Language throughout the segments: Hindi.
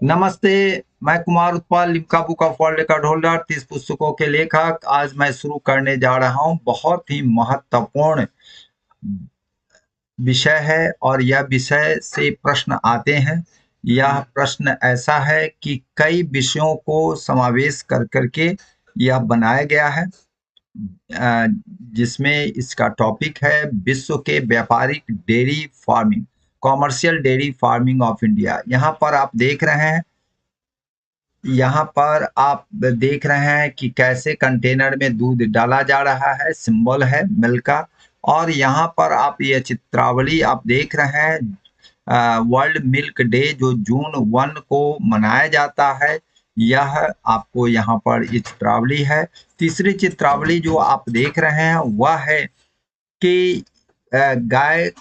नमस्ते। मैं Kumar Utpal, Limca book of world record holder, 30 पुस्तकों के लेखक। आज मैं शुरू करने जा रहा हूं बहुत ही महत्वपूर्ण विषय है और यह विषय से प्रश्न आते हैं। यह प्रश्न ऐसा है कि कई विषयों को समावेश कर करके यह बनाया गया है, अ, जिसमें इसका टॉपिक है विश्व के व्यापारिक dairy farming, commercial dairy farming of India. यहाँ पर आप देख रहे हैं, यहाँ पर आप देख रहे हैं कि कैसे कंटेनर में दूध डाला जा रहा है, सिंबल है मिल्क का। और यहाँ पर आप ये चित्रावली आप देख रहे हैं, वर्ल्ड मिल्क डे जो जून 1 को मनाया जाता है, यह आपको यहाँ पर ये चित्रावली है। तीसरी चित्रावली जो आप देख रहे हैं वह है कि गाय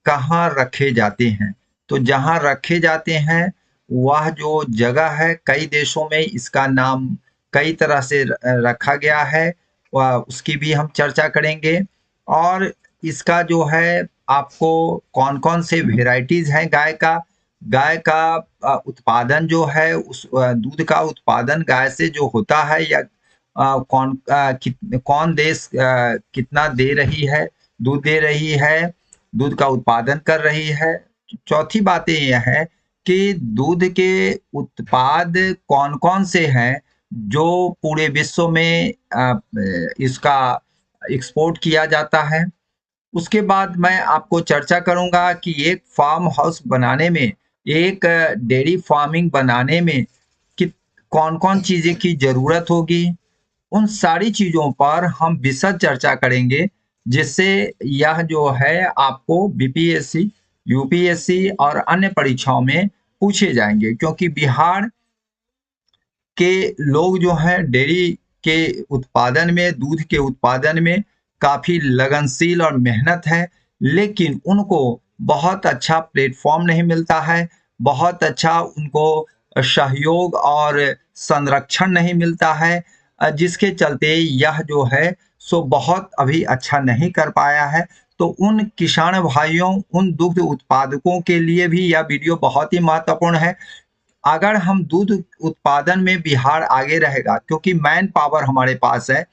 कहाँ रखे जाते हैं। तो जहाँ रखे जाते हैं वह जो जगह है, कई देशों में इसका नाम कई तरह से रखा गया है, उसकी भी हम चर्चा करेंगे। और इसका जो है आपको कौन कौन से वेराइटीज हैं गाय का उत्पादन जो है, उस दूध का उत्पादन गाय से जो होता है, या कौन देश कितना दे रही है, दूध दे रही है, दूध का उत्पादन कर रही है। चौथी बातें यह है कि दूध के उत्पाद कौन कौन से हैं जो पूरे विश्व में इसका एक्सपोर्ट किया जाता है। उसके बाद मैं आपको चर्चा करूंगा कि एक फार्म हाउस बनाने में, एक डेयरी फार्मिंग बनाने में कि कौन कौन चीजें की जरूरत होगी। उन सारी चीजों पर हम विशद चर्चा करेंगे, जिससे यह जो है आपको बीपीएससी, यूपीएससी और अन्य परीक्षाओं में पूछे जाएंगे, क्योंकि बिहार के लोग जो हैं डेयरी के उत्पादन में, दूध के उत्पादन में काफी लगनशील और मेहनत है, लेकिन उनको बहुत अच्छा प्लेटफॉर्म नहीं मिलता है, बहुत अच्छा उनको सहयोग और संरक्षण नहीं मिलता है, जिसके चलते यह जो है सो बहुत अभी अच्छा नहीं कर पाया है। तो उन किसान भाइयों, उन दुग्ध उत्पादकों के लिए भी यह वीडियो बहुत ही महत्वपूर्ण है। अगर हम दूध उत्पादन में बिहार आगे रहेगा, क्योंकि मैन पावर हमारे पास है,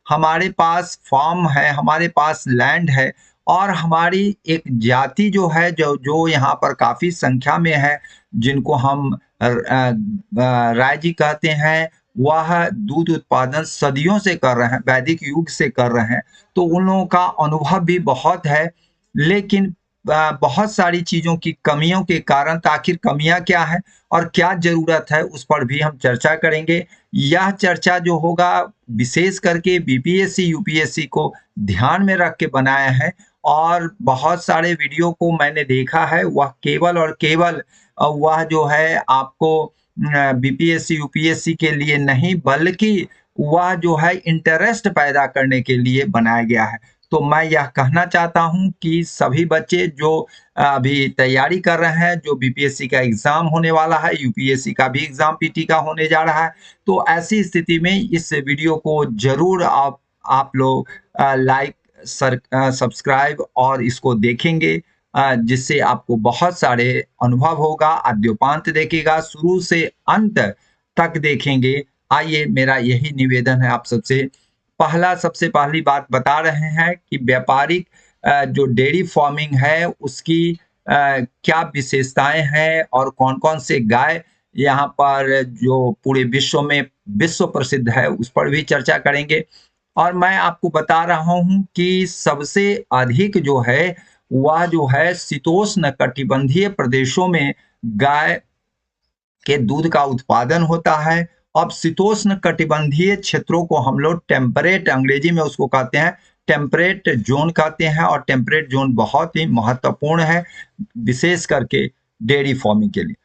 हमारे पास फार्म है, हमारे पास लैंड है, और हमारी एक जाति जो है, जो जो यहाँ पर काफी संख्या में है, जिनको हम राय जी कहते हैं, वह दूध उत्पादन सदियों से कर रहे हैं, वैदिक युग से कर रहे हैं। तो उन लोगों का अनुभव भी बहुत है, लेकिन बहुत सारी चीजों की कमियों के कारण, आखिर कमियां क्या है और क्या जरूरत है, उस पर भी हम चर्चा करेंगे। यह चर्चा जो होगा विशेष करके बीपीएससी यूपीएससी को ध्यान में रख के बनाया है। और बहुत सारे वीडियो को मैंने देखा है, वह केवल और केवल वह जो है आपको बीपीएससी यूपीएससी के लिए नहीं, बल्कि वह जो है इंटरेस्ट पैदा करने के लिए बनाया गया है। तो मैं यह कहना चाहता हूं कि सभी बच्चे जो अभी तैयारी कर रहे हैं, जो बीपीएससी का एग्जाम होने वाला है, यूपीएससी का भी एग्जाम पीटी का होने जा रहा है, तो ऐसी स्थिति में इस वीडियो को जरूर आप लोग लाइक, सब्सक्राइब और इसको देखेंगे, जिससे आपको बहुत सारे अनुभव होगा। आद्योपांत देखिएगा, शुरू से अंत तक देखेंगे। आइए, मेरा यही निवेदन है आप सबसे। सबसे पहली बात बता रहे हैं कि व्यापारिक जो डेयरी फार्मिंग है उसकी क्या विशेषताएं हैं और कौन कौन से गाय यहाँ पर जो पूरे विश्व में विश्व प्रसिद्ध है, उस पर भी चर्चा करेंगे। और मैं आपको बता रहा हूं कि सबसे अधिक जो है वह जो है शीतोष्ण कटिबंधीय प्रदेशों में गाय के दूध का उत्पादन होता है। अब शीतोष्ण कटिबंधीय क्षेत्रों को हम लोग टेम्परेट, अंग्रेजी में उसको कहते हैं टेम्परेट जोन कहते हैं, और टेम्परेट जोन बहुत ही महत्वपूर्ण है, विशेष करके डेयरी फार्मिंग के लिए।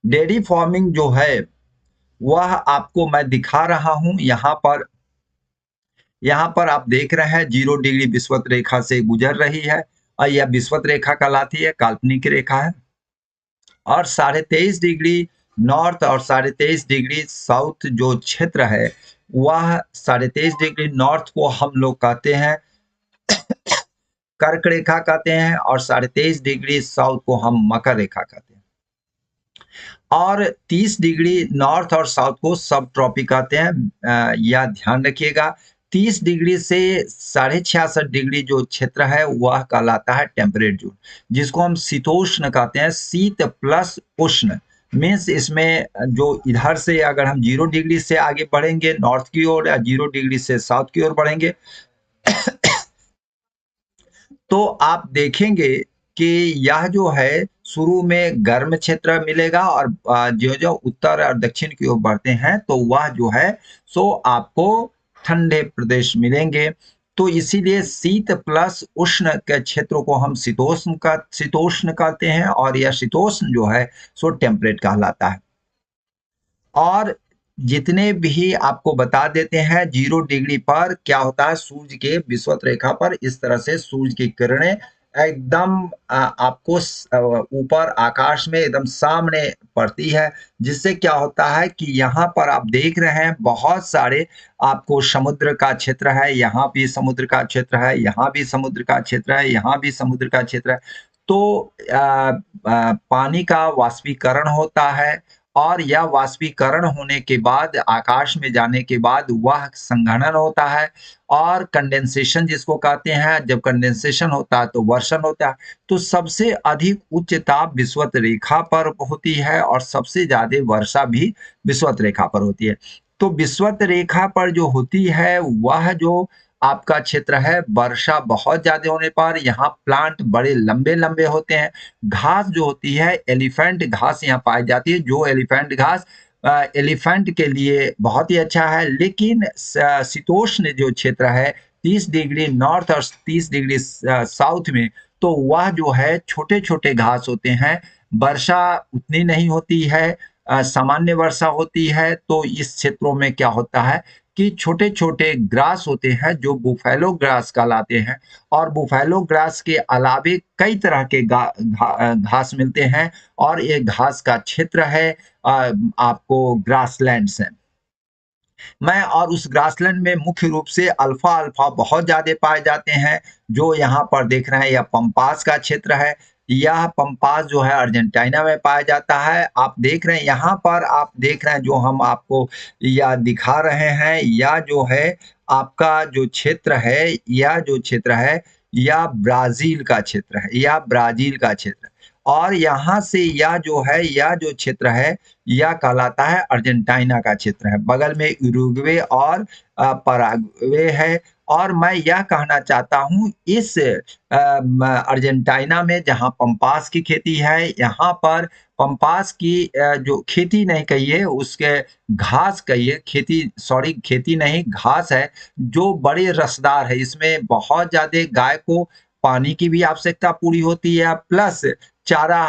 डेयरी फार्मिंग जो है वह आपको मैं दिखा रहा हूं यहाँ पर। यहाँ पर आप देख रहे हैं 0 डिग्री विषुवत रेखा से गुजर रही है, और यह विषुवत रेखा कहलाती है, काल्पनिक रेखा है। और 23.5 डिग्री नॉर्थ और 23.5 डिग्री साउथ जो क्षेत्र है, वह 23.5 डिग्री नॉर्थ को हम लोग कहते हैं कर्क रेखा कहते हैं और 23.5 डिग्री साउथ को हम मकर रेखा कहते हैं। और 30 डिग्री नॉर्थ और साउथ को सब ट्रॉपिक कहते हैं। यह ध्यान रखिएगा। 30 डिग्री से 66.5 डिग्री जो क्षेत्र है वह कहलाता है टेम्परेट जोन, जिसको हम शीतोष्ण कहते हैं। शीत प्लस उष्ण मीन्स इसमें जो इधर से अगर हम 0 डिग्री से आगे बढ़ेंगे नॉर्थ की ओर या 0 डिग्री से साउथ की ओर बढ़ेंगे तो आप देखेंगे कि यह जो है शुरू में गर्म क्षेत्र मिलेगा और जो जो उत्तर और दक्षिण की ओर बढ़ते हैं तो वह जो है सो आपको ठंडे प्रदेश मिलेंगे। तो इसीलिए शीत प्लस उष्ण के क्षेत्रों को हम शीतोष्ण कहते हैं और यह शीतोष्ण जो है सो टेम्परेट कहलाता है। और जितने भी आपको बता देते हैं 0 डिग्री पर क्या होता है, सूर्य के विषुवत रेखा पर इस तरह से सूर्य की किरणें एकदम आपको ऊपर आकाश में एकदम सामने पड़ती है, जिससे क्या होता है कि यहाँ पर आप देख रहे हैं बहुत सारे आपको समुद्र का क्षेत्र है, यहाँ भी समुद्र का क्षेत्र है, यहाँ भी समुद्र का क्षेत्र है, यहाँ भी समुद्र का क्षेत्र है। तो पानी का वाष्पीकरण होता है और यह वाष्पीकरण होने के बाद आकाश में जाने के बाद वह संघनन होता है और कंडेंसेशन जिसको कहते हैं। जब कंडेंसेशन होता है तो वर्षण होता है। तो सबसे अधिक उच्च ताप विषुवत रेखा पर होती है और सबसे ज्यादा वर्षा भी विषुवत रेखा पर होती है। तो विषुवत रेखा पर जो होती है वह जो आपका क्षेत्र है, वर्षा बहुत ज्यादा होने पर यहाँ प्लांट बड़े लंबे लंबे होते हैं। घास जो होती है एलिफेंट घास यहाँ पाई जाती है, जो एलिफेंट घास एलिफेंट के लिए बहुत ही अच्छा है। लेकिन शीतोष्ण जो क्षेत्र है 30 डिग्री नॉर्थ और 30 डिग्री साउथ में, तो वह जो है छोटे छोटे घास होते हैं, वर्षा उतनी नहीं होती है, सामान्य वर्षा होती है। तो इस क्षेत्रों में क्या होता है कि छोटे छोटे ग्रास होते हैं जो बुफेलो ग्रास कहलाते हैं और बुफेलो ग्रास के अलावे कई तरह के घास मिलते हैं और ये घास का क्षेत्र है आपको ग्रासलैंड्स है। मैं और उस ग्रासलैंड में मुख्य रूप से अल्फा अल्फा बहुत ज्यादा पाए जाते हैं। जो यहाँ पर देख रहे हैं यह पंपास का क्षेत्र है। यह पंपास जो है अर्जेंटीना में पाया जाता है। आप देख रहे हैं यहाँ पर, आप देख रहे हैं जो हम आपको यह दिखा रहे हैं, यह जो है आपका जो क्षेत्र है, यह जो क्षेत्र है यह ब्राजील का क्षेत्र है, यह ब्राजील का क्षेत्र है। और यहाँ से यह जो है, यह जो क्षेत्र है यह कहलाता है अर्जेंटीना का क्षेत्र है। बगल में उरुग्वे और पराग्वे है। और मैं यह कहना चाहता हूँ इस अर्जेंटीना में जहाँ पंपास की खेती है, यहाँ पर पंपास की जो खेती नहीं कहिए, उसके घास कहिए, खेती सॉरी खेती नहीं घास है जो बड़े रसदार है। इसमें बहुत ज्यादा गाय को पानी की भी आवश्यकता पूरी होती है, प्लस चारा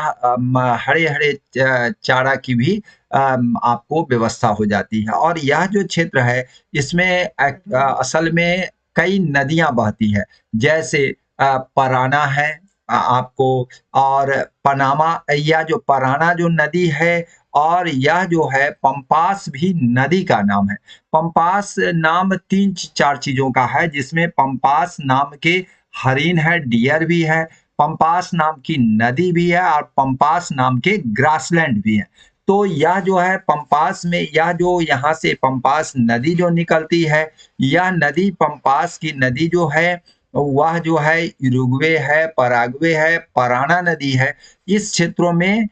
हरे हरे चारा की भी आपको व्यवस्था हो जाती है। और यह जो क्षेत्र है इसमें असल में कई नदियां बहती है, जैसे पराना है आपको, और पनामा, यह जो पराना जो नदी है, और यह जो है पंपास भी नदी का नाम है। पंपास नाम 3-4 चीजों का है, जिसमें पंपास नाम के हरिण है, डियर भी है, पंपास नाम की नदी भी है और पंपास नाम के ग्रासलैंड भी है। तो यह जो है पंपास में, यह जो यहाँ से पंपास नदी जो निकलती है, यह नदी पंपास की नदी जो है वह जो है उरुग्वे है, पराग्वे है, पराना नदी है। इस क्षेत्रों में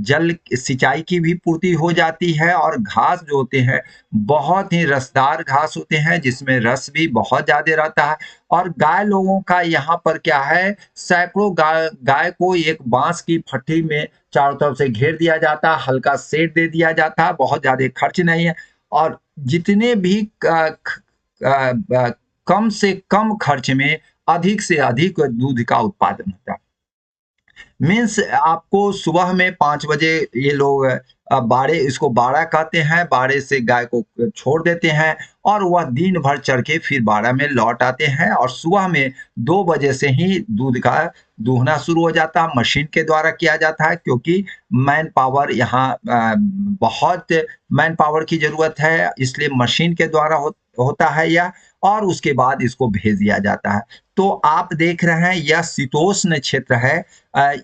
जल सिंचाई की भी पूर्ति हो जाती है और घास जो होते हैं बहुत ही रसदार घास होते हैं, जिसमें रस भी बहुत ज्यादा रहता है। और गाय लोगों का यहाँ पर क्या है, सैकड़ों गाय को एक बांस की फट्टी में चारों तरफ से घेर दिया जाता है, हल्का शेड दे दिया जाता है, बहुत ज्यादा खर्च नहीं है। और जितने भी कम से कम खर्च में अधिक से अधिक दूध का उत्पादन होता है। मीन्स आपको सुबह में 5 बजे ये लोग बाड़े, इसको बाड़ा कहते हैं, बाड़े से गाय को छोड़ देते हैं और वह दिन भर चर के फिर बाड़ा में लौट आते हैं और सुबह में 2 बजे से ही दूध का दूहना शुरू हो जाता है। मशीन के द्वारा किया जाता है, क्योंकि मैन पावर यहाँ बहुत मैन पावर की जरूरत है, इसलिए मशीन के द्वारा होता है यह, और उसके बाद इसको भेज दिया जाता है। तो आप देख रहे हैं यह शीतोष्ण क्षेत्र है।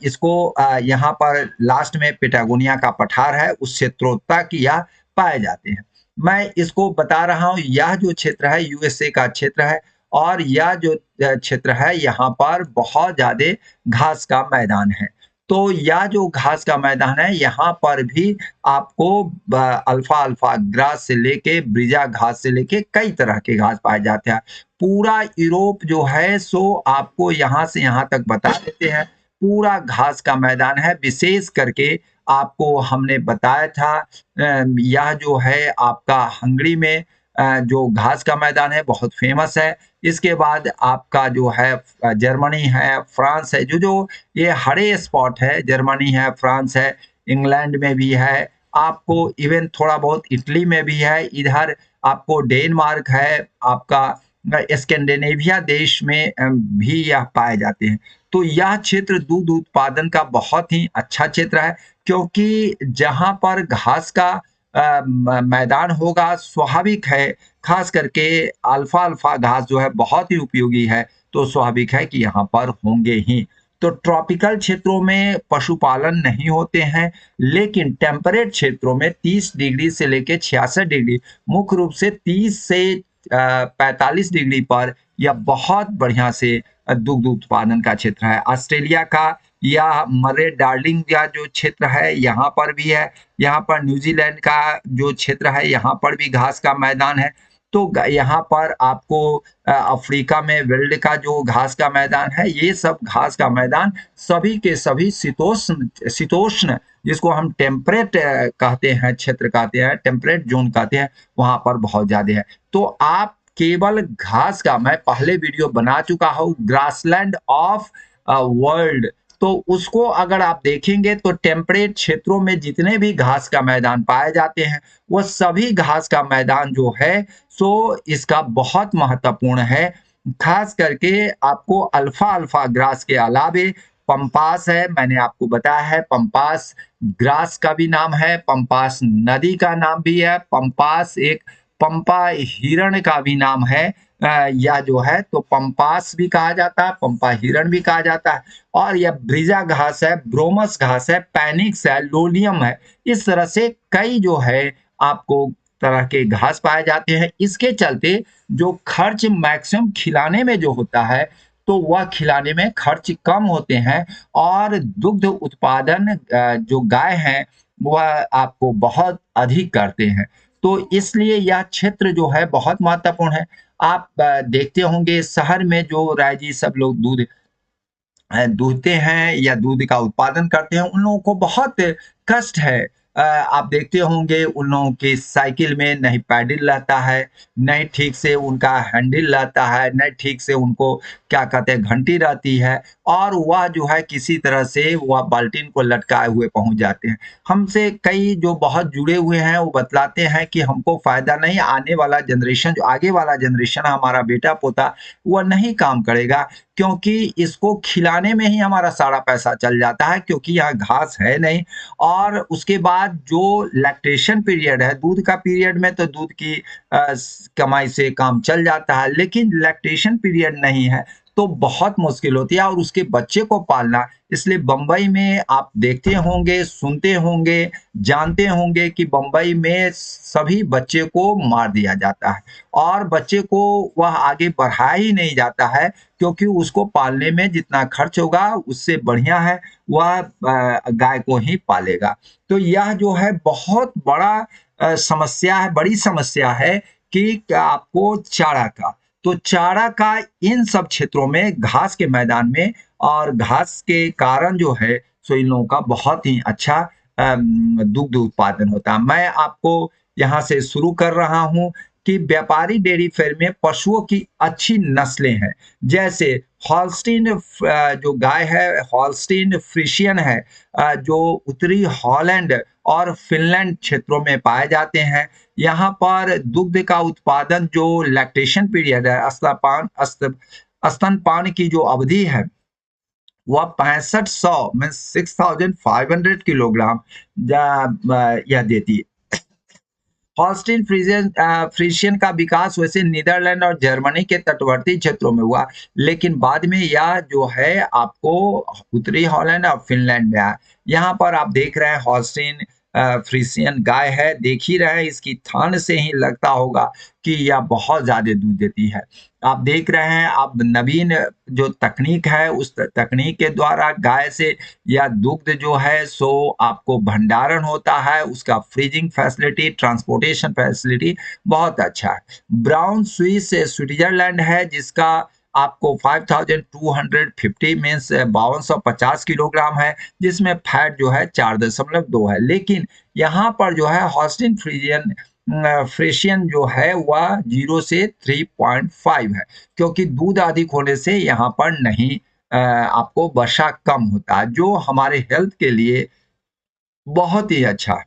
इसको यहाँ पर लास्ट में पेटागोनिया का पठार है, उस क्षेत्रों तक यह पाए जाते हैं। मैं इसको बता रहा हूँ, यह जो क्षेत्र है यूएसए का क्षेत्र है, और यह जो क्षेत्र है यहाँ पर बहुत ज्यादा घास का मैदान है। तो यह जो घास का मैदान है यहाँ पर भी आपको अल्फा अल्फा ग्रास से लेके ब्रिजा घास से लेके कई तरह के घास पाए जाते हैं। पूरा यूरोप जो है सो आपको यहाँ से यहाँ तक बता देते हैं, पूरा घास का मैदान है। विशेष करके आपको हमने बताया था यह जो है आपका हंगरी में जो घास का मैदान है बहुत फेमस है। इसके बाद आपका जो है जर्मनी है, फ्रांस है, जो जो ये हरे स्पॉट है, जर्मनी है, फ्रांस है, इंग्लैंड में भी है, आपको इवन थोड़ा बहुत इटली में भी है, इधर आपको डेनमार्क है, आपका स्कैंडिनेविया देश में भी यह पाए जाते हैं। तो यह क्षेत्र दूध उत्पादन का बहुत ही अच्छा क्षेत्र है, क्योंकि जहाँ पर घास का मैदान होगा, स्वाभाविक है, खास करके अल्फा अल्फा घास जो है बहुत ही उपयोगी है, तो स्वाभाविक है कि यहाँ पर होंगे ही। तो ट्रॉपिकल क्षेत्रों में पशुपालन नहीं होते हैं, लेकिन टेम्परेट क्षेत्रों में 30 डिग्री से लेकर 66 डिग्री, मुख्य रूप से 30 से 45 डिग्री पर यह बहुत बढ़िया से दुग्ध उत्पादन का क्षेत्र है। ऑस्ट्रेलिया का या मरे डार्लिंग का जो क्षेत्र है यहाँ पर भी है, यहाँ पर न्यूजीलैंड का जो क्षेत्र है यहाँ पर भी घास का मैदान है। तो यहाँ पर आपको अफ्रीका में वेल्ड का जो घास का मैदान है, ये सब घास का मैदान सभी के सभी शीतोष्ण शीतोष्ण जिसको हम टेम्परेट कहते हैं, क्षेत्र कहते हैं, टेम्परेट जोन कहते हैं, वहां पर बहुत ज्यादा है। तो आप केवल घास का, मैं पहले वीडियो बना चुका हूँ ग्रासलैंड ऑफ वर्ल्ड, तो उसको अगर आप देखेंगे तो टेम्परेट क्षेत्रों में जितने भी घास का मैदान पाए जाते हैं, वो सभी घास का मैदान जो है सो इसका बहुत महत्वपूर्ण है। खास करके आपको अल्फा अल्फा ग्रास के अलावे पंपास है, मैंने आपको बताया है, पंपास ग्रास का भी नाम है, पंपास नदी का नाम भी है, पंपास एक पंपा हिरण का भी नाम है। या जो है तो पंपास भी कहा जाता है, पंपा हिरण भी कहा जाता है। और यह ब्रिजा घास है, ब्रोमस घास है, पैनिक्स है, लोलियम है, इस तरह से कई जो है आपको तरह के घास पाए जाते हैं। इसके चलते जो खर्च मैक्सिमम खिलाने में जो होता है, तो वह खिलाने में खर्च कम होते हैं, और दुग्ध उत्पादन जो गाय हैं वह आपको बहुत अधिक करते हैं। तो इसलिए यह क्षेत्र जो है बहुत महत्वपूर्ण है। आप देखते होंगे शहर में जो राय जी सब लोग दूध दूहते हैं या दूध का उत्पादन करते हैं, उन लोगों को बहुत कष्ट है। आप देखते होंगे उन लोगों की साइकिल में नहीं पैडल रहता है, नहीं ठीक से उनका हैंडल रहता है, नहीं ठीक से उनको क्या कहते हैं घंटी रहती है, और वह जो है किसी तरह से वह बाल्टीन को लटकाए हुए पहुंच जाते हैं। हमसे कई जो बहुत जुड़े हुए हैं वो बतलाते हैं कि हमको फायदा नहीं, आने वाला जनरेशन, जो आगे वाला जनरेशन हमारा बेटा पोता, वह नहीं काम करेगा, क्योंकि इसको खिलाने में ही हमारा सारा पैसा चल जाता है, क्योंकि यहाँ घास है नहीं। और उसके बाद जो लैक्टेशन पीरियड है, दूध का पीरियड में तो दूध की कमाई से काम चल जाता है, लेकिन लैक्टेशन पीरियड नहीं है तो बहुत मुश्किल होती है, और उसके बच्चे को पालना। इसलिए बंबई में आप देखते होंगे, सुनते होंगे, जानते होंगे कि बंबई में सभी बच्चे को मार दिया जाता है, और बच्चे को वह आगे बढ़ाया ही नहीं जाता है, क्योंकि उसको पालने में जितना खर्च होगा उससे बढ़िया है वह गाय को ही पालेगा। तो यह जो है बहुत बड़ा समस्या है, बड़ी समस्या है कि आपको चारा का, तो चारा का इन सब क्षेत्रों में घास के मैदान में, और घास के कारण जो है सो इन लोगों का बहुत ही अच्छा दुग्ध उत्पादन होता है। मैं आपको यहाँ से शुरू कर रहा हूँ कि व्यापारी डेयरी फार्म में पशुओं की अच्छी नस्लें हैं, जैसे हॉल्स्टीन जो गाय है, हॉल्स्टीन फ्रिशियन है, जो उत्तरी हॉलैंड और फिनलैंड क्षेत्रों में पाए जाते हैं। यहाँ पर दुग्ध का उत्पादन जो लैक्टेशन पीरियड है, स्तनपान की जो अवधि है, वह 6500 मीन 6500 किलोग्राम यह देती है। हॉल्स्टीन फ्रीशियन का विकास वैसे नीदरलैंड और जर्मनी के तटवर्ती क्षेत्रों में हुआ, लेकिन बाद में यह जो है आपको उत्तरी हॉलैंड और फिनलैंड में आया। यहाँ पर आप देख रहे हैं हॉल्स्टीन फ्रीशियन गाय है, देख ही रहे हैं इसकी थान से ही लगता होगा कि यह बहुत ज्यादा दूध देती है। आप देख रहे हैं, आप नवीन जो तकनीक है उस तकनीक के द्वारा गाय से या दुग्ध जो है सो आपको भंडारण होता है, उसका फ्रीजिंग फैसिलिटी, ट्रांसपोर्टेशन फैसिलिटी बहुत अच्छा है। ब्राउन स्विस स्विट्जरलैंड है, जिसका आपको 5250 मीन्स 5250 किलोग्राम है, जिसमें फैट जो है 4.2 है। लेकिन यहाँ पर जो है हॉस्टिन फ्रीजियन फ्रेशियन जो है वह 0 से 3.5 है, क्योंकि दूध अधिक होने से यहाँ पर नहीं आपको वसा कम होता है, जो हमारे हेल्थ के लिए बहुत ही अच्छा है।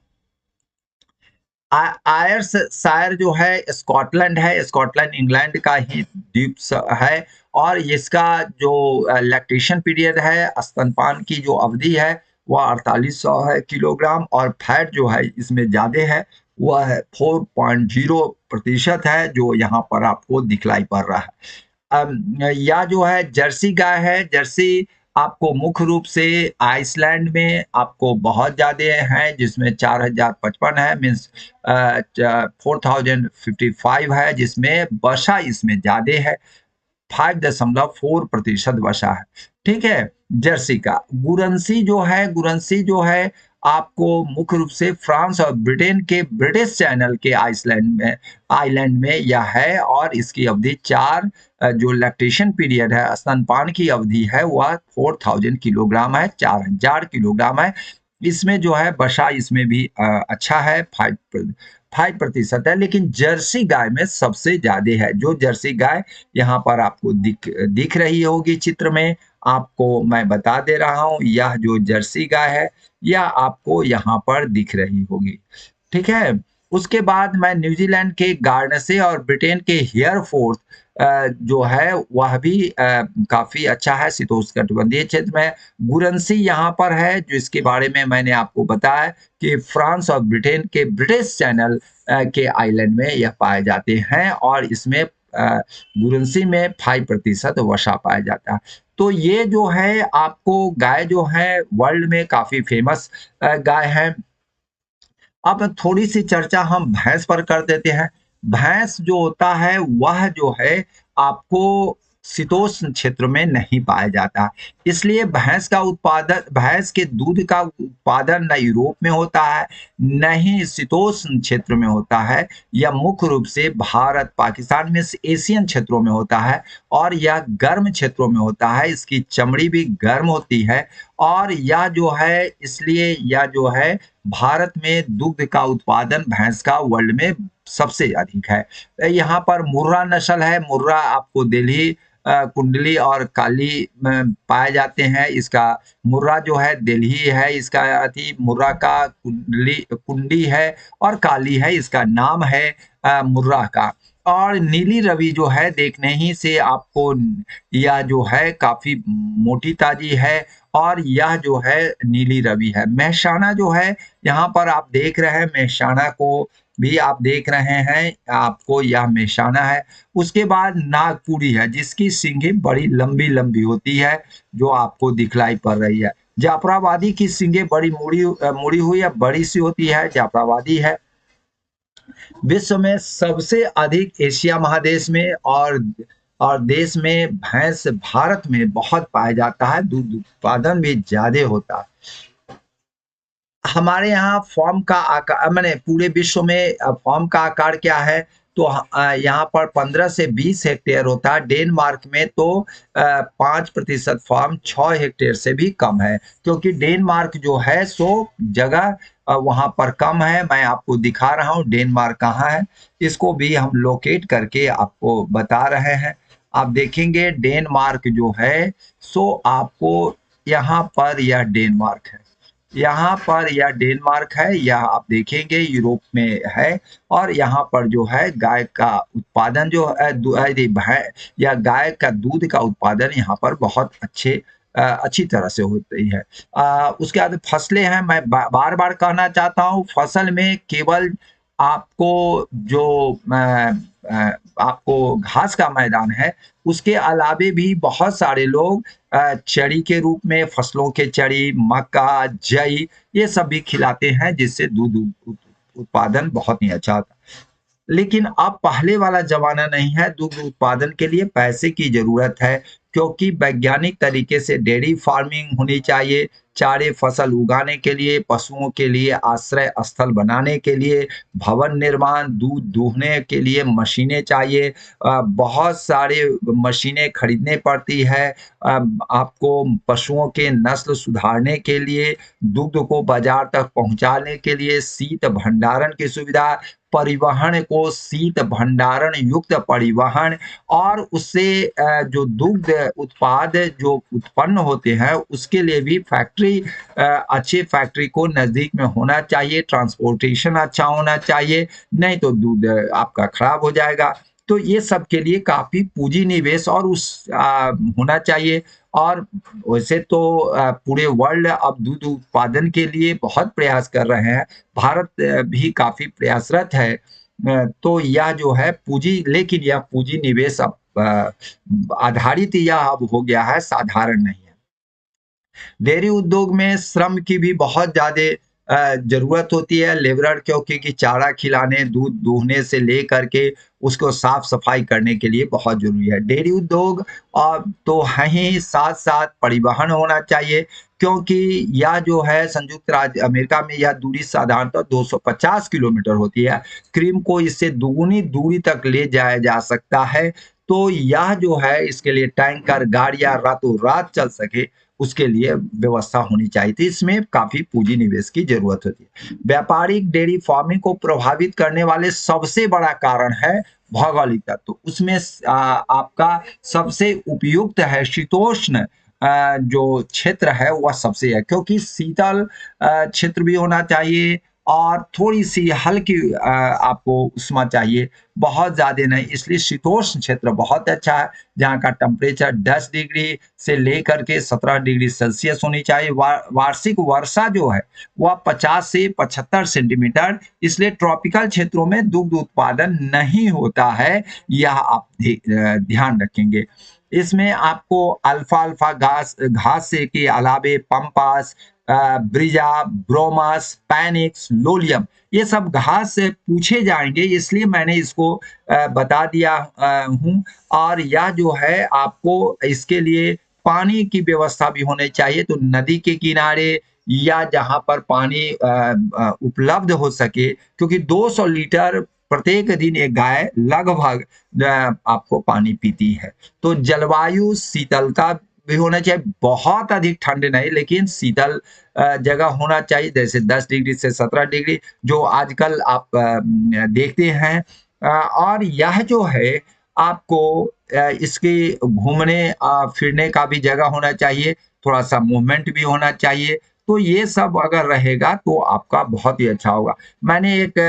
आयर्स शायर जो है स्कॉटलैंड है, स्कॉटलैंड इंग्लैंड का ही द्वीप है, और इसका जो लैक्टेशन पीरियड है, स्तनपान की जो अवधि है वह 4800 है किलोग्राम, और फैट जो है इसमें ज्यादा है, वह है 4.0% है, जो यहाँ पर आपको दिखलाई पड़ रहा है। या जो है जर्सी गाय है, जर्सी आपको मुख्य रूप से आइसलैंड में आपको बहुत ज्यादा हैं, जिसमें 4055 है, मीन्स 4055 है, जिसमें वसा इसमें ज्यादा है, 5.4% वसा है। ठीक है। जर्सी का गुरंसी जो है आपको मुख्य रूप से फ्रांस और ब्रिटेन के ब्रिटिश चैनल के आइलैंड में यह है, और इसकी अवधि 4 जो लैक्टेशन पीरियड है, स्तनपान की अवधि है, वह 4000 किलोग्राम है, 4000 किलोग्राम है। इसमें जो है वसा इसमें भी अच्छा है, 5% है, लेकिन जर्सी गाय में सबसे ज्यादा है। जो जर्सी गाय यहाँ पर आपको दिख रही होगी चित्र में, आपको मैं बता दे रहा हूँ, यह जो जर्सी गाय है यह आपको यहाँ पर दिख रही होगी। ठीक है। उसके बाद मैं न्यूजीलैंड के गार्डनसे और ब्रिटेन के हेयरफोर्थ जो है वह भी काफी अच्छा है, शीतोष्णकटिबंधीय क्षेत्र में। गुरंसी यहाँ पर है, जो इसके बारे में मैंने आपको बताया कि फ्रांस और ब्रिटेन के ब्रिटिश चैनल के आइलैंड में यह पाए जाते हैं, और इसमें गुरंसी में 5% वसा पाया जाता है। तो ये जो है आपको गाय जो है वर्ल्ड में काफी फेमस गाय है। अब थोड़ी सी चर्चा हम भैंस पर कर देते हैं। भैंस जो होता है वह जो है आपको शीतोष्ण क्षेत्र में नहीं पाया जाता, इसलिए भैंस के दूध का उत्पादन न यूरोप में होता है, न ही शीतोष्ण क्षेत्र में होता है। यह मुख्य रूप से भारत, पाकिस्तान में एशियन क्षेत्रों में होता है, और यह गर्म क्षेत्रों में होता है। इसकी चमड़ी भी गर्म होती है, और यह जो है इसलिए यह जो है भारत में दुग्ध का उत्पादन भैंस का वर्ल्ड में सबसे अधिक है। यहाँ पर मुर्रा नस्ल है, मुर्रा आपको दिल्ली कुंडली और काली में पाए जाते हैं। इसका मुर्रा जो है दिल्ली है, इसका अति मुर्रा का कुंडी है, और काली है, इसका नाम है मुर्रा का। और नीली रवि जो है देखने ही से आपको यह जो है काफी मोटी ताजी है, और यह जो है नीली रवि है। मेहसाना जो है यहाँ पर आप देख रहे हैं, मेहसाना को भी आप देख रहे हैं, आपको यह मेहसाना है। उसके बाद नागपुरी है, जिसकी सींगें बड़ी लंबी लंबी होती है, जो आपको दिखलाई पड़ रही है। जाफराबादी की सींगें बड़ी मुड़ी हुई है, बड़ी सी होती है, जाफराबादी है। विश्व में सबसे अधिक एशिया महादेश में और देश में भैंस भारत में बहुत पाया जाता है, दूध उत्पादन भी ज्यादा होता है। हमारे यहाँ फॉर्म का आकार मैंने पूरे विश्व में फॉर्म का आकार क्या है, तो यहाँ पर 15 से 20 हेक्टेयर होता है। डेनमार्क में तो 5% फॉर्म 6 हेक्टेयर से भी कम है, क्योंकि डेनमार्क जो है सो जगह वहां पर कम है। मैं आपको दिखा रहा हूँ डेनमार्क कहाँ है, इसको भी हम लोकेट करके आपको बता रहे हैं। आप देखेंगे डेनमार्क जो है सो आपको यहाँ पर यह डेनमार्क है, यहाँ पर यह डेनमार्क है, यह आप देखेंगे यूरोप में है। और यहाँ पर जो है गाय का उत्पादन जो है या गाय का दूध का उत्पादन यहाँ पर बहुत अच्छी तरह से होती है। उसके बाद फसलें हैं, मैं बार बार कहना चाहता हूँ, फसल में केवल आपको जो आपको घास का मैदान है, उसके अलावे भी बहुत सारे लोग चरी के रूप में फसलों के चरी, मक्का, जई ये सब भी खिलाते हैं, जिससे दूध उत्पादन बहुत ही अच्छा होता है। लेकिन अब पहले वाला ज़माना नहीं है, दुग्ध उत्पादन के लिए पैसे की ज़रूरत है, क्योंकि वैज्ञानिक तरीके से डेयरी फार्मिंग होनी चाहिए, चारे फसल उगाने के लिए, पशुओं के लिए आश्रय स्थल बनाने के लिए, भवन निर्माण, दूध दूहने के लिए मशीनें चाहिए। बहुत सारे मशीनें खरीदने पड़ती है। आपको पशुओं के नस्ल सुधारने के लिए, दुग्ध को बाज़ार तक पहुँचाने के लिए शीत भंडारण की सुविधा, परिवहन को शीत भंडारण युक्त परिवहन, और उससे जो दुग्ध उत्पाद जो उत्पन्न होते हैं उसके लिए भी फैक्ट्री, अच्छी फैक्ट्री को नज़दीक में होना चाहिए, ट्रांसपोर्टेशन अच्छा होना चाहिए, नहीं तो दूध आपका खराब हो जाएगा। तो ये सब के लिए काफ़ी पूँजी निवेश और होना चाहिए। और वैसे तो पूरे वर्ल्ड अब दूध उत्पादन के लिए बहुत प्रयास कर रहे हैं। भारत भी काफ़ी प्रयासरत है। तो यह जो है पूँजी, लेकिन यह पूँजी निवेश अब आधारित यह अब हो गया है, साधारण नहीं है। डेयरी उद्योग में श्रम की भी बहुत ज़्यादा ज़रूरत होती है, लेबरर, क्योंकि कि चारा खिलाने, दूध दूहने से लेकर के उसको साफ-सफाई करने के लिए बहुत ज़रूरी है। डेयरी उद्योग तो है ही, साथ-साथ परिवहन होना चाहिए, क्योंकि यह जो है संयुक्त राज्य अमेरिका में यह दूरी साधारणतः 250 किलोमीटर होती है। क्रीम को इससे दुगुनी दूरी तक ले जाया जा सकता है। तो यह जो है इसके लिए टैंकर, गाड़ियाँ रातों-रात चल सके, उसके लिए व्यवस्था होनी चाहिए थी। इसमें काफ़ी पूँजी निवेश की ज़रूरत होती है। व्यापारिक डेयरी फार्मिंग को प्रभावित करने वाले सबसे बड़ा कारण है भौगोलिक तत्व। उसमें आपका सबसे उपयुक्त है शीतोष्ण जो क्षेत्र है वह सबसे है, क्योंकि शीतल क्षेत्र भी होना चाहिए और थोड़ी-सी हल्की आपको उष्मा चाहिए, बहुत ज़्यादा नहीं। इसलिए शीतोष्ण क्षेत्र बहुत अच्छा है, जहाँ का टेम्परेचर 10 डिग्री से लेकर के 17 डिग्री सेल्सियस होनी चाहिए। वार्षिक वर्षा जो है वह 50 से 75 सेंटीमीटर, इसलिए ट्रॉपिकल क्षेत्रों में दुग्ध उत्पादन नहीं होता है, यह आप ध्यान रखेंगे। इसमें आपको अल्फाल्फा घास से के अलावे पंपास, ब्रिजा, ब्रोमास, पैनिक्स, लोलियम ये सब घास से पूछे जाएंगे, इसलिए मैंने इसको बता दिया हूँ। और यह जो है आपको इसके लिए पानी की व्यवस्था भी होनी चाहिए, तो नदी के किनारे या जहाँ पर पानी उपलब्ध हो सके, क्योंकि 200 लीटर प्रत्येक दिन एक गाय लगभग आपको पानी पीती है। तो जलवायु शीतलता भी होना चाहिए, बहुत अधिक ठंड नहीं, लेकिन शीतल जगह होना चाहिए, जैसे 10 डिग्री से 17 डिग्री जो आजकल आप देखते हैं। और यह जो है आपको इसके घूमने फिरने का भी जगह होना चाहिए, थोड़ा-सा मूवमेंट भी होना चाहिए। तो ये सब अगर रहेगा तो आपका बहुत ही अच्छा होगा। मैंने एक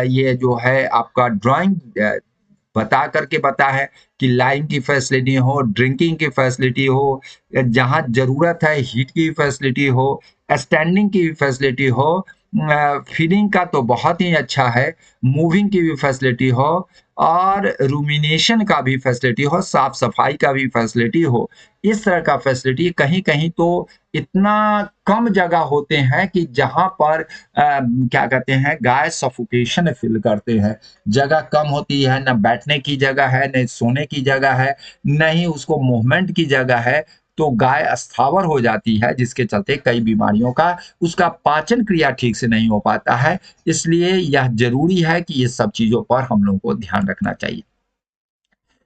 ये जो है आपका ड्राइंग बता करके बताया है कि लाइन की फैसिलिटी हो, ड्रिंकिंग की फैसिलिटी हो, जहाँ ज़रूरत है हीट की फैसिलिटी हो, स्टैंडिंग की भी फैसिलिटी हो, फीडिंग का तो बहुत ही अच्छा है, मूविंग की भी फैसिलिटी हो और रूमिनेशन का भी फैसिलिटी हो, साफ-सफाई का भी फैसिलिटी हो। इस तरह का फैसिलिटी कहीं-कहीं तो इतना कम जगह होते हैं कि जहाँ पर क्या कहते हैं गाय सफोकेशन फ़ील करते हैं। जगह कम होती है, ना बैठने की जगह है, नहीं सोने की जगह है, ना ही उसको मूवमेंट की जगह है, तो गाय अस्थावर हो जाती है, जिसके चलते कई बीमारियों का उसका पाचन क्रिया ठीक से नहीं हो पाता है। इसलिए यह ज़रूरी है कि ये सब चीज़ों पर हम लोगों को ध्यान रखना चाहिए।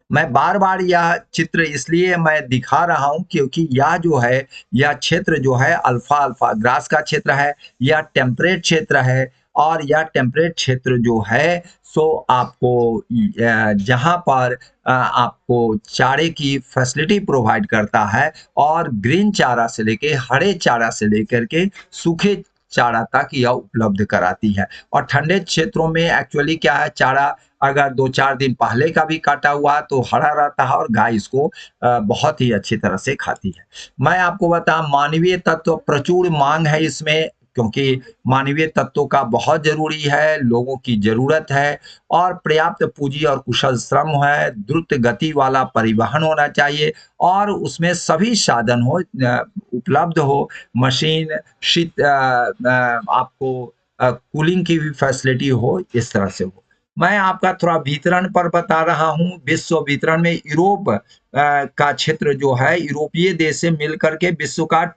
मैं बार-बार यह चित्र इसलिए मैं दिखा रहा हूँ, क्योंकि यह जो है, यह क्षेत्र जो है अल्फ़ा-अल्फ़ा ग्रास का क्षेत्र है, यह टेम्परेट क्षेत्र है और यह टेम्परेट क्षेत्र जो है सो आपको जहाँ पर आपको चारे की फैसिलिटी प्रोवाइड करता है, और ग्रीन चारा से लेके हरे चारा से लेकर के सूखे चारा तक यह उपलब्ध कराती है। और ठंडे क्षेत्रों में एक्चुअली क्या है, चारा अगर 2-4 दिन पहले का भी काटा हुआ तो हरा रहता है और गाय इसको बहुत ही अच्छी तरह से खाती है। मैं आपको बताऊँ, मानवीय तत्व प्रचुर माँग है इसमें, क्योंकि मानवीय तत्वों का बहुत जरूरी है, लोगों की जरूरत है और पर्याप्त पूंजी और कुशल श्रम है, द्रुत गति वाला परिवहन होना चाहिए और उसमें सभी साधन हो, उपलब्ध हो, मशीन, आपको कूलिंग की भी फैसिलिटी हो, इस तरह से हो। मैं आपका थोड़ा वितरण पर बता रहा हूँ। विश्व वितरण में यूरोप का क्षेत्र जो है, यूरोपीय देश से मिलकर के विश्व का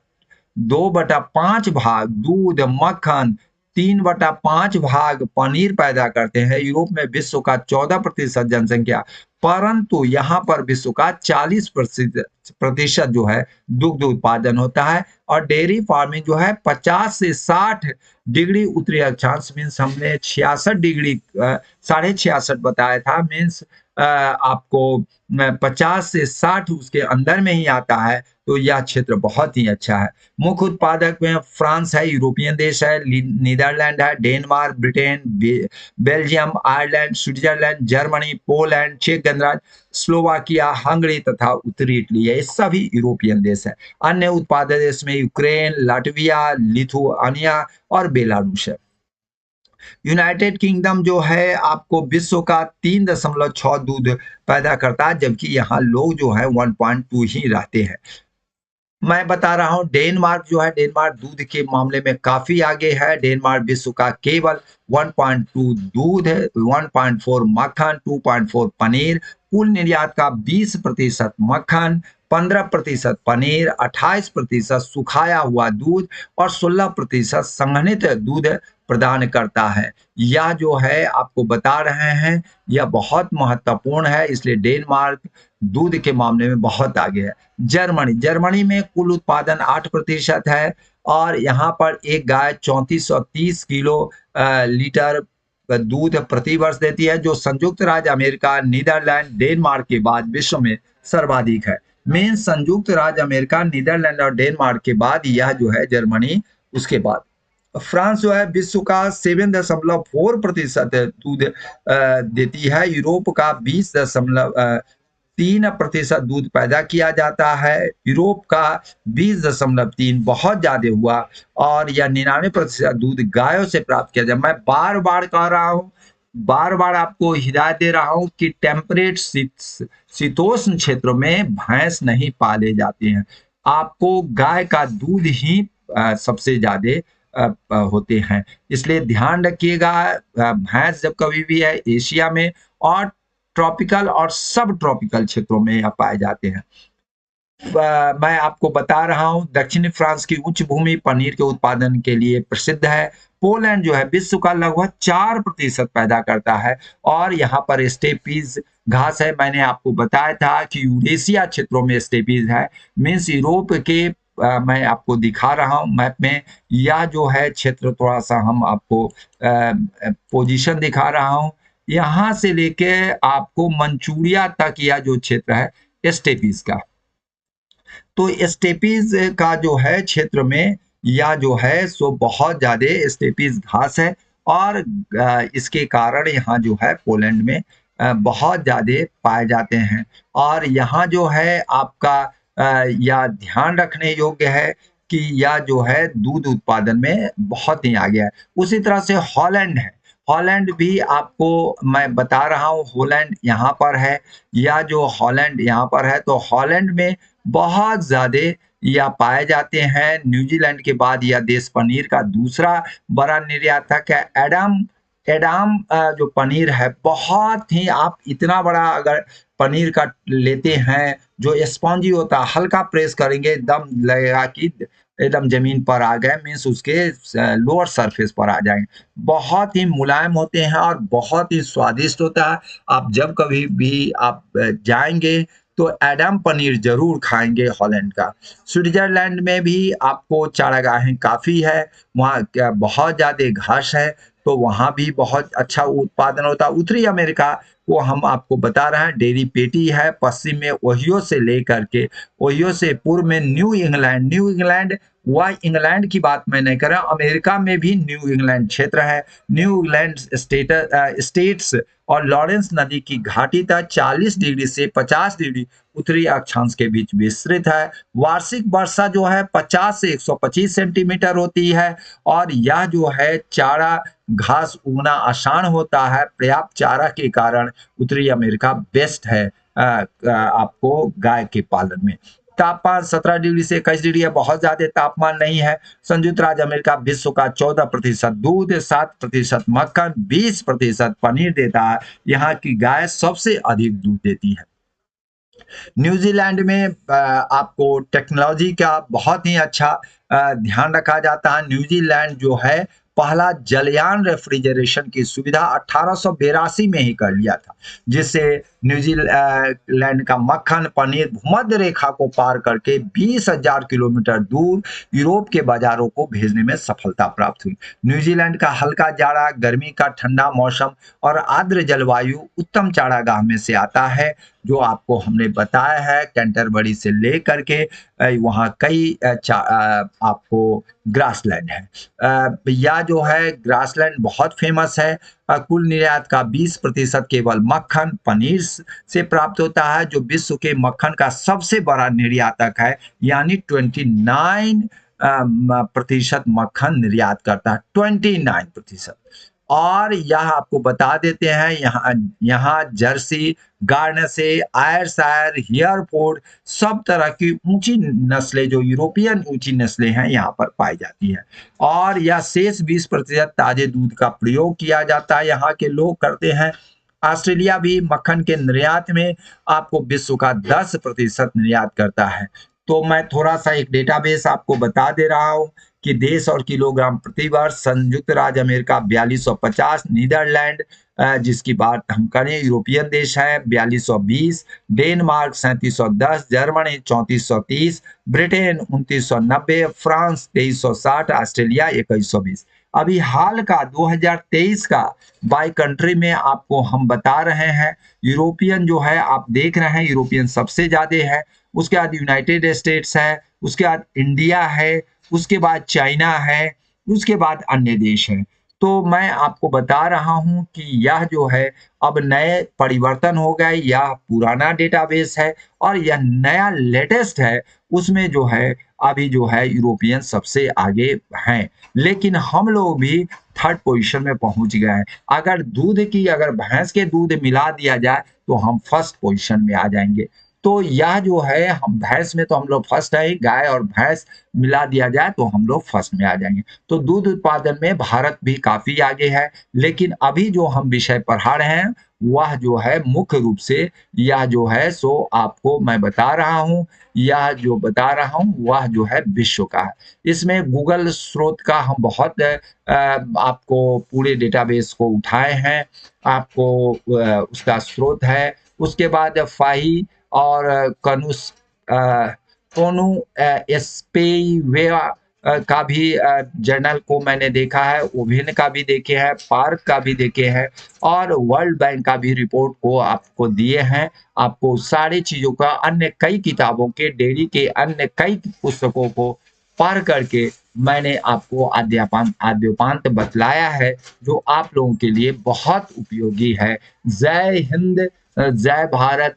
2/5 भाग दूध, मक्खन, 3/5 भाग पनीर पैदा करते हैं। यूरोप में विश्व का 14% जनसंख्या, परंतु यहाँ पर विश्व का 40% जो है दुग्ध उत्पादन होता है और डेयरी फार्मिंग जो है 50 से 60 डिग्री उत्तरी अक्षांश, मीन्स हमने 66 डिग्री 66.5 बताया था, मीन्स आपको 50 से 60 उसके अंदर में ही आता है, तो यह क्षेत्र बहुत ही अच्छा है। मुख्य उत्पादक में फ्रांस है, यूरोपियन देश है, नीदरलैंड है, Denmark, Britain, Belgium, Ireland, Switzerland, Germany, Poland, चेक गणराज्य, स्लोवाकिया, हंगरी तथा उत्तरी इटली है। ये सभी यूरोपियन देश है। अन्य उत्पादक देश में यूक्रेन, लाटविया, लिथुआनिया और बेलारूस है। यूनाइटेड किंगडम जो है आपको विश्व का 3.6 दूध पैदा करता है, जबकि यहाँ लोग जो है 1.2 ही रहते हैं। मैं बता रहा हूँ डेनमार्क जो है, डेनमार्क दूध के मामले में काफी आगे है। डेनमार्क विश्व का केवल 1.2 दूध है, 1.4 मक्खन, 2.4 पनीर, कुल निर्यात का 20% मक्खन, 15% पनीर, 28% सुखाया हुआ दूध और 16% संघनित दूध प्रदान करता है। यह जो है आपको बता रहे हैं, यह बहुत महत्वपूर्ण है, इसलिए डेनमार्क दूध के मामले में बहुत आगे है। जर्मनी में कुल उत्पादन 8% है और यहाँ पर एक गाय 3430 किलो लीटर दूध प्रति वर्ष देती है, जो संयुक्त राज्य अमेरिका, नीदरलैंड, डेनमार्क के बाद विश्व में सर्वाधिक है। मेन संयुक्त राज्य अमेरिका, नीदरलैंड और डेनमार्क के बाद यह जो है जर्मनी, उसके बाद फ्रांस जो है विश्व का 7.4% दूध देती है। यूरोप का 20.3% दूध पैदा किया जाता है। यूरोप का 20.3 बहुत ज्यादा हुआ और यह 99% दूध गायों से प्राप्त किया जाए। मैं बार बार कह रहा हूँ, बार बार आपको हिदायत दे रहा हूँ कि टेम्परेट शीतोष्ण क्षेत्रों में भैंस नहीं पाले जाते हैं। आपको गाय का दूध ही सबसे ज्यादा होते हैं, इसलिए ध्यान रखिएगा। भैंस जब कभी भी है एशिया में और ट्रॉपिकल और सब ट्रॉपिकल क्षेत्रों में यह पाए जाते हैं। मैं आपको बता रहा हूं दक्षिणी फ्रांस की उच्च भूमि पनीर के उत्पादन के लिए प्रसिद्ध है। पोलैंड जो है विश्व का लगभग 4% पैदा करता है और यहाँ पर स्टेपीज घास है। मैंने आपको बताया था कि यूरेशिया क्षेत्रों में स्टेपीज है, मीन्स यूरोप के मैं आपको दिखा रहा हूं मैप में। यह जो है क्षेत्र थोड़ा सा हम आपको पोजीशन दिखा रहा हूं, यहाँ से लेके आपको मंचूरिया तक यह जो क्षेत्र है स्टेपीज का। तो स्टेपीज का जो है क्षेत्र में या जो है सो बहुत ज्यादा स्टेपीज घास है और इसके कारण यहाँ जो है पोलैंड में बहुत ज्यादा पाए जाते हैं। और यहाँ जो है आपका या ध्यान रखने योग्य है कि यह जो है दूध उत्पादन में बहुत ही आगे है। उसी तरह से हॉलैंड है, हॉलैंड भी आपको मैं बता रहा हूँ, हॉलैंड यहाँ पर है, या जो हॉलैंड यहाँ पर है, तो हॉलैंड में बहुत ज्यादा या पाए जाते हैं। न्यूजीलैंड के बाद यह देश पनीर का दूसरा बड़ा निर्यातक है। एडम एडम जो पनीर है बहुत ही, आप इतना बड़ा अगर पनीर का लेते हैं जो स्पॉन्जी होता है, हल्का प्रेस करेंगे एकदम लगेगा कि एकदम जमीन पर आ गए, मीन्स उसके लोअर सरफेस पर आ जाएंगे। बहुत ही मुलायम होते हैं और बहुत ही स्वादिष्ट होता है। आप जब कभी भी आप जाएंगे तो एडम पनीर जरूर खाएंगे हॉलैंड का। स्विट्जरलैंड में भी आपको चारागाहें काफी है, वहाँ बहुत ज्यादा घास है, तो वहाँ भी बहुत अच्छा उत्पादन होता है। उत्तरी अमेरिका को हम आपको बता रहे हैं, डेयरी पेटी है। पश्चिम में ओहियो से लेकर के, ओहियो से पूर्व में न्यू इंग्लैंड वह इंग्लैंड की बात मैं नहीं कर रहा, अमेरिका में भी न्यू इंग्लैंड क्षेत्र है। न्यू इंग्लैंड स्टेट्स और लॉरेंस नदी की घाटी तक 40 डिग्री से 50 डिग्री उत्तरी अक्षांश के बीच विस्तृत है। वार्षिक वर्षा जो है 50 से 125 सेंटीमीटर होती है, और यह जो है चारा घास उगना आसान होता है। पर्याप्त चारा के कारण उत्तरी अमेरिका बेस्ट है आपको गाय के पालन में। तापमान 17 डिग्री से 21 डिग्री है, बहुत ज्यादा तापमान नहीं है। संयुक्त राज्य अमेरिका विश्व का 14% दूध, 7% मक्खन, 20% पनीर देता है। यहाँ की गाय सबसे अधिक दूध देती है। न्यूजीलैंड में आपको टेक्नोलॉजी का बहुत ही अच्छा ध्यान रखा जाता है। न्यूजीलैंड जो है पहला जलयान रेफ्रिजरेशन की सुविधा 1882 में ही कर लिया था, जिससे न्यूजीलैंड का मक्खन पनीर भूमध्य रेखा को पार करके 20,000 किलोमीटर दूर यूरोप के बाजारों को भेजने में सफलता प्राप्त हुई। न्यूजीलैंड का हल्का जाड़ा, गर्मी का ठंडा मौसम और आर्द्र जलवायु उत्तम चारागाह में से आता है, जो आपको हमने बताया है। कैंटरबरी से लेकर के वहाँ कई आपको ग्रासलैंड है। यह जो है ग्रासलैंड बहुत फेमस है। कुल निर्यात का 20% केवल मक्खन पनीर से प्राप्त होता है, जो विश्व के मक्खन का सबसे बड़ा निर्यातक है, यानी 29% मक्खन निर्यात करता है, 29%। और यह आपको बता देते हैं, यहाँ जर्सी, गार्नसे, आयरशायर, हियरफोर्ड सब तरह की ऊंची नस्लें, जो यूरोपियन ऊंची नस्लें हैं, यहाँ पर पाई जाती है। और यह शेष 20% ताजे दूध का प्रयोग किया जाता है, यहाँ के लोग करते हैं। ऑस्ट्रेलिया भी मक्खन के निर्यात में आपको विश्व का 10% निर्यात करता है। तो मैं थोड़ा सा एक डेटाबेस आपको बता दे रहा हूँ कि देश और किलोग्राम प्रति वर्ष। संयुक्त राज्य अमेरिका 4250, नीदरलैंड जिसकी बात हम करें यूरोपियन देश है 4220, Denmark 3710, Germany 3430, Britain 2990, France 2360, Australia 2120। अभी हाल का 2023 का बाई कंट्री में आपको हम बता रहे हैं। यूरोपियन जो है आप देख रहे हैं, यूरोपियन सबसे ज्यादा है, उसके बाद यूनाइटेड स्टेट्स है, उसके बाद इंडिया है, उसके बाद चाइना है, उसके बाद अन्य देश हैं। तो मैं आपको बता रहा हूं कि यह जो है अब नए परिवर्तन हो गए, यह पुराना डेटाबेस है और यह नया लेटेस्ट है। उसमें जो है अभी जो है यूरोपियन सबसे आगे हैं, लेकिन हम लोग भी थर्ड पोजीशन में पहुंच गए हैं। अगर भैंस के दूध मिला दिया जाए तो हम फर्स्ट पोजीशन में आ जाएंगे। तो यह जो है हम भैंस में तो हम लोग फर्स्ट है, गाय और भैंस मिला दिया जाए तो हम लोग फर्स्ट में आ जाएंगे। तो दूध उत्पादन में भारत भी काफी आगे है, लेकिन अभी जो हम विषय पढ़ा रहे हैं वह जो है मुख्य रूप से यह जो है सो आपको मैं बता रहा हूँ, यह जो बता रहा हूँ वह जो है विश्व का है। इसमें गूगल स्रोत का हम बहुत आपको पूरे डेटाबेस को उठाए हैं, आपको उसका स्रोत है। उसके बाद फाही और कनुस कोनु एस्पेवेरा का भी जर्नल को मैंने देखा है, ओवेन का भी देखे हैं, पार्क का भी देखे हैं, और वर्ल्ड बैंक का भी रिपोर्ट को आपको दिए हैं। आपको सारी चीजों का अन्य कई किताबों के, डेयरी के अन्य कई पुस्तकों को पढ़ करके मैंने आपको आद्योपांत बतलाया है, जो आप लोगों के लिए बहुत उपयोगी है। जय हिंद, जय भारत,